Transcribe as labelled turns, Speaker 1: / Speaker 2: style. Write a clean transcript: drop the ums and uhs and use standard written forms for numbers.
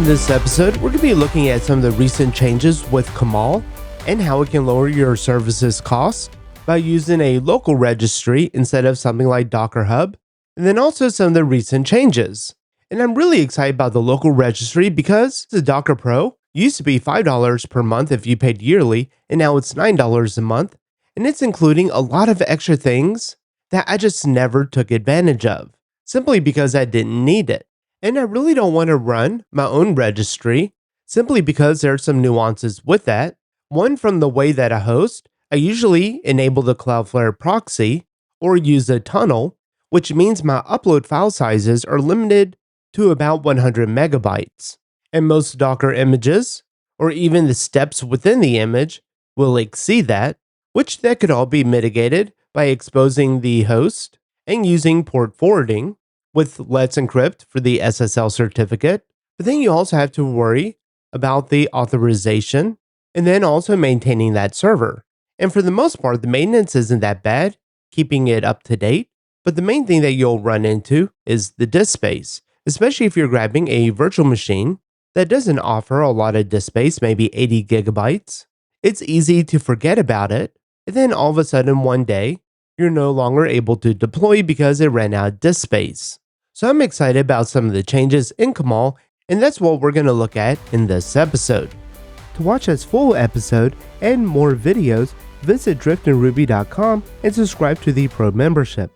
Speaker 1: this episode, we're going to be looking at some of the recent changes with Kamal and how it can lower your services costs by using a local registry instead of something like Docker Hub, and then also some of the recent changes. And I'm really excited about the local registry because the Docker Pro used to be $5 per month if you paid yearly, and now it's $9 a month, and it's including a lot of extra things that I just never took advantage of, simply because I didn't need it. And I really don't want to run my own registry simply because there are some nuances with that. One, from the way that I host, I usually enable the Cloudflare proxy or use a tunnel, which means my upload file sizes are limited to about 100 megabytes. And most Docker images, or even the steps within the image, will exceed that, which that could all be mitigated by exposing the host and using port forwarding with Let's Encrypt for the SSL certificate. But then you also have to worry about the authorization and then also maintaining that server. And for the most part, the maintenance isn't that bad, keeping it up to date. But the main thing that you'll run into is the disk space, especially if you're grabbing a virtual machine that doesn't offer a lot of disk space, maybe 80 gigabytes. It's easy to forget about it, and then all of a sudden one day, you're no longer able to deploy because it ran out of disk space. So I'm excited about some of the changes in Kamal, and that's what we're going to look at in this episode. To watch this full episode and more videos, visit driftingruby.com and subscribe to the Pro membership.